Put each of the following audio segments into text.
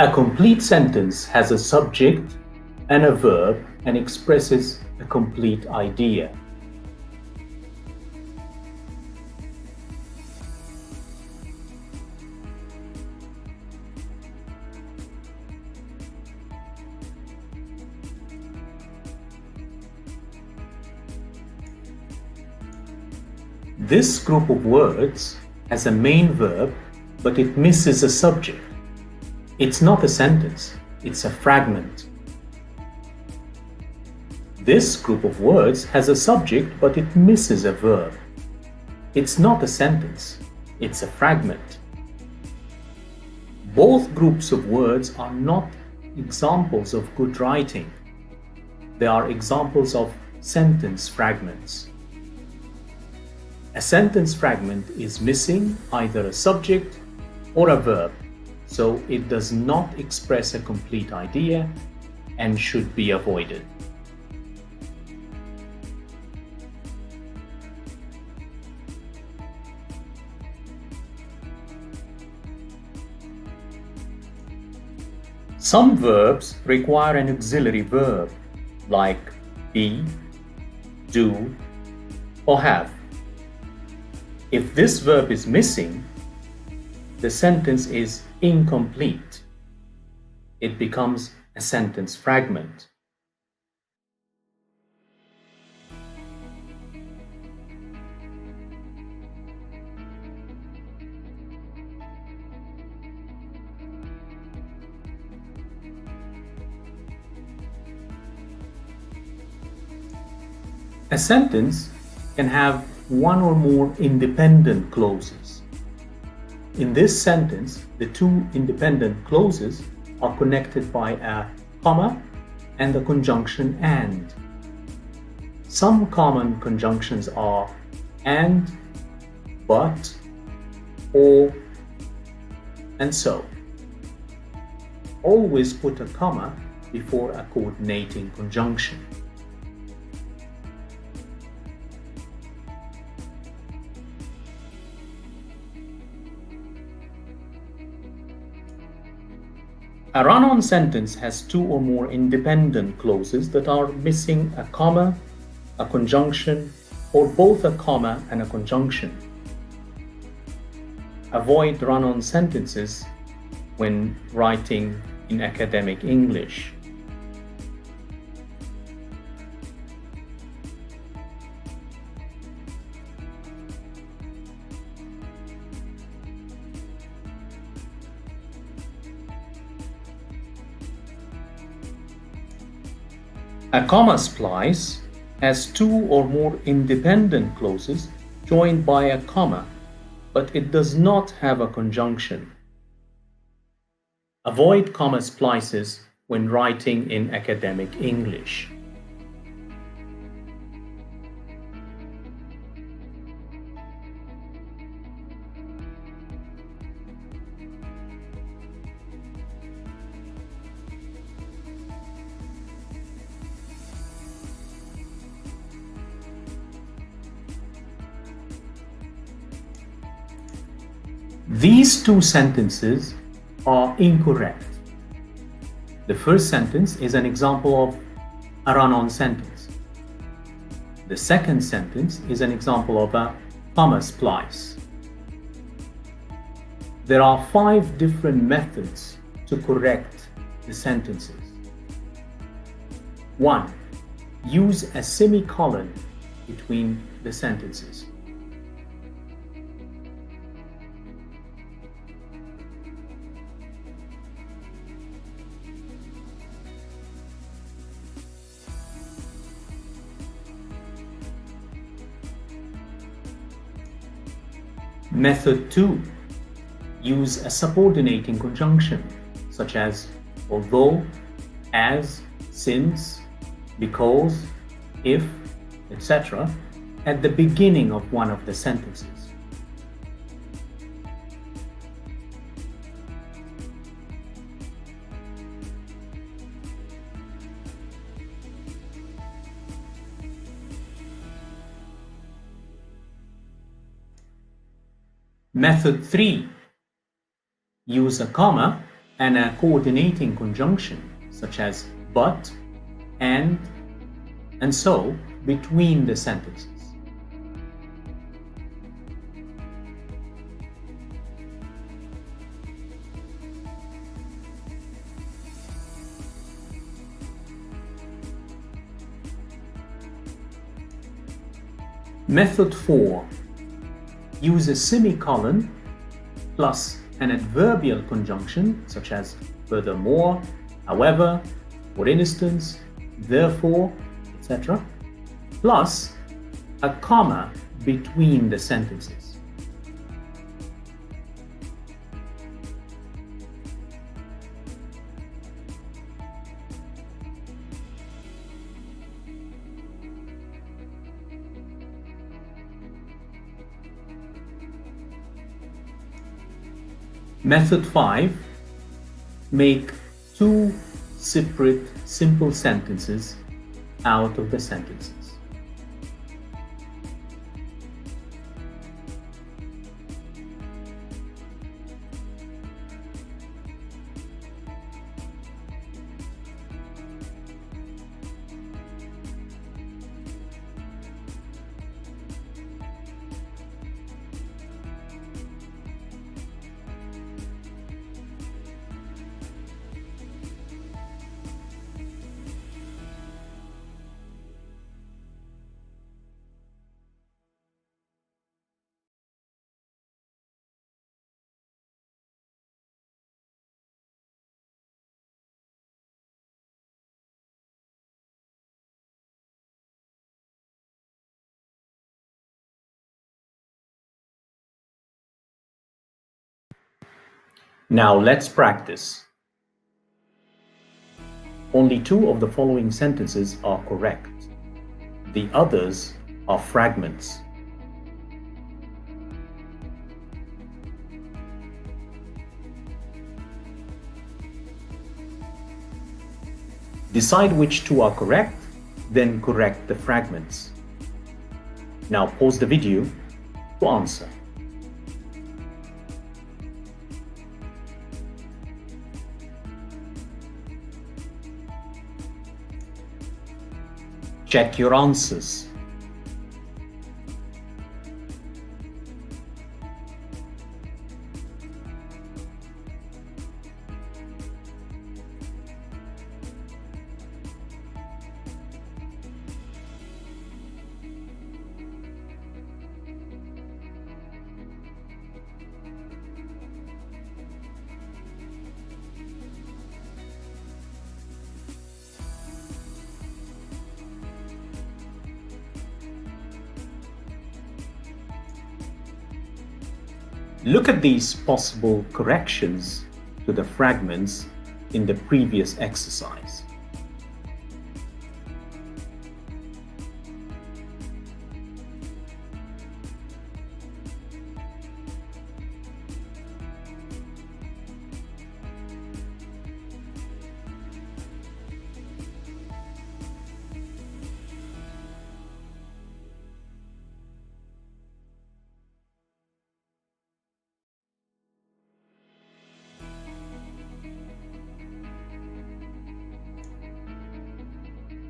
A complete sentence has a subject and a verb and expresses a complete idea. This group of words has a main verb, but it misses a subject. It's not a sentence, it's a fragment. This group of words has a subject, but it misses a verb. It's not a sentence, it's a fragment. Both groups of words are not examples of good writing. They are examples of sentence fragments. A sentence fragment is missing either a subject or a verb, so it does not express a complete idea and should be avoided. Some verbs require an auxiliary verb, like be, do, or have. If this verb is missing, the sentence is incomplete. It becomes a sentence fragment. A sentence can have one or more independent clauses. In this sentence, the two independent clauses are connected by a comma and the conjunction and. Some common conjunctions are and, but, or, and so. Always put a comma before a coordinating conjunction. A run-on sentence has two or more independent clauses that are missing a comma, a conjunction, or both a comma and a conjunction. Avoid run-on sentences when writing in academic English. A comma splice has two or more independent clauses joined by a comma, but it does not have a conjunction. Avoid comma splices when writing in academic English. These two sentences are incorrect. The first sentence is an example of a run-on sentence. The second sentence is an example of a comma splice. There are 5 different methods to correct the sentences. 1. Use a semicolon between the sentences. Method 2. Use a subordinating conjunction, such as although, as, since, because, if, etc., at the beginning of one of the sentences. Method 3. Use a comma and a coordinating conjunction such as but, and so between the sentences. Method 4. Use a semicolon plus an adverbial conjunction such as furthermore, however, for instance, therefore, etc., plus a comma between the sentences. Method 5. Make 2 separate simple sentences out of the sentences. Now let's practice. Only 2 of the following sentences are correct. The others are fragments. Decide which 2 are correct, then correct the fragments. Now pause the video to answer. Check your answers. Look at these possible corrections to the fragments in the previous exercise.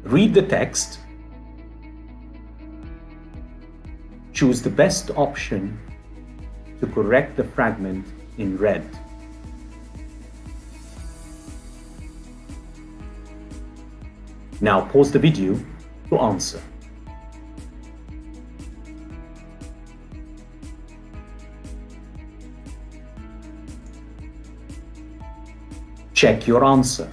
Read the text, choose the best option to correct the fragment in red. Now pause the video to answer. Check your answer.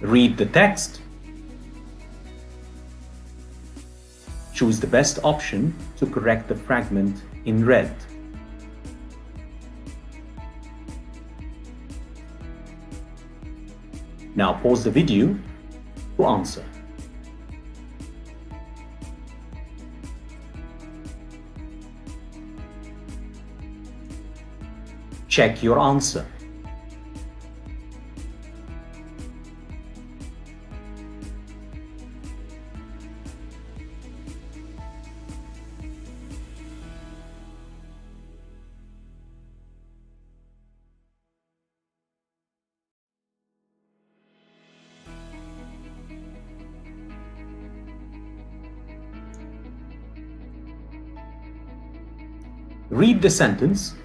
Read the text, choose the best option to correct the fragment in red. Now pause the video to answer. Check your answer. Read the sentence.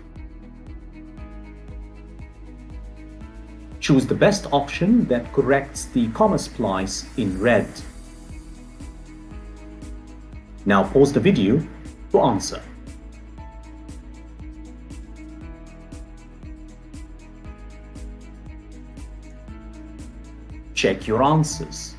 Choose the best option that corrects the comma splice in red. Now pause the video to answer. Check your answers.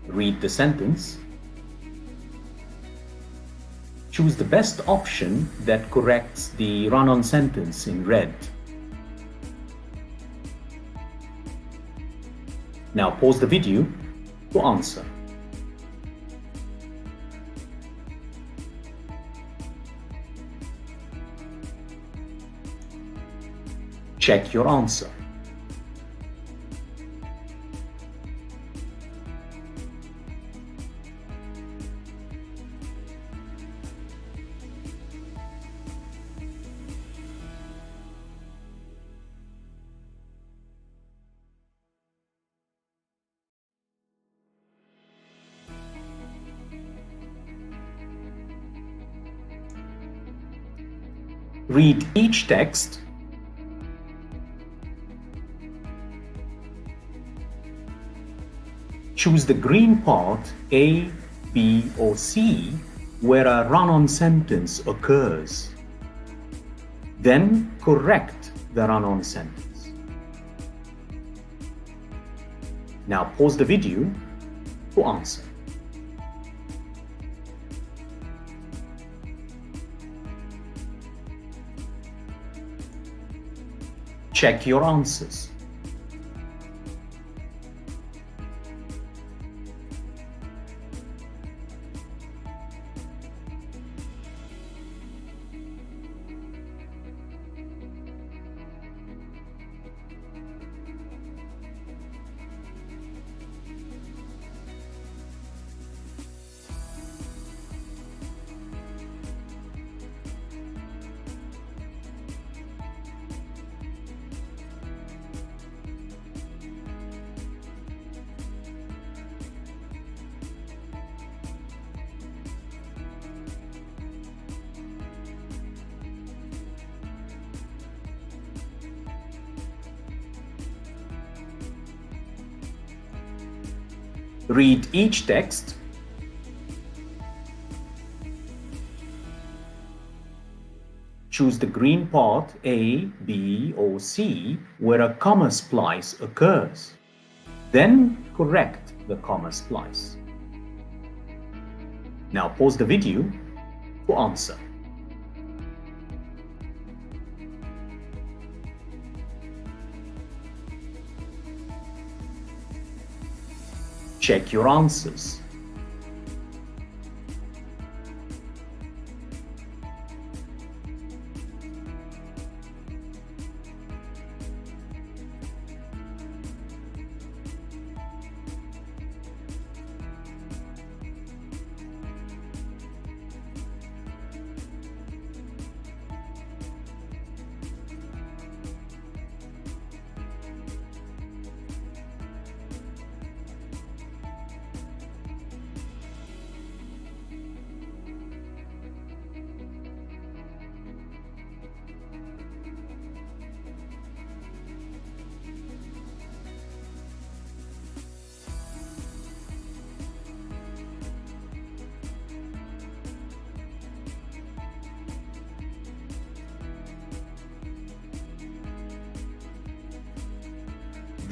Read the sentence. Choose the best option that corrects the run-on sentence in red. Now pause the video to answer. Check your answer. Read each text. Choose the green part A, B, or C where a run-on sentence occurs. Then correct the run-on sentence. Now pause the video to answer. Check your answers. Read each text. Choose the green part A, B, or C where a comma splice occurs. Then correct the comma splice. Now pause the video to answer. Check your answers.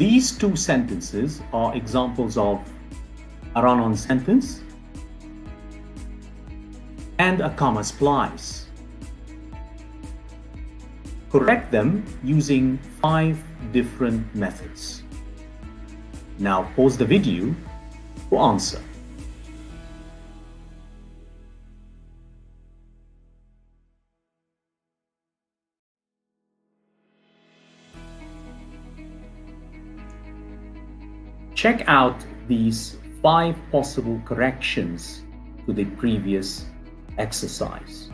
These two sentences are examples of a run-on sentence and a comma splice. Correct them using 5 different methods. Now pause the video to answer. Check out these 5 possible corrections to the previous exercise.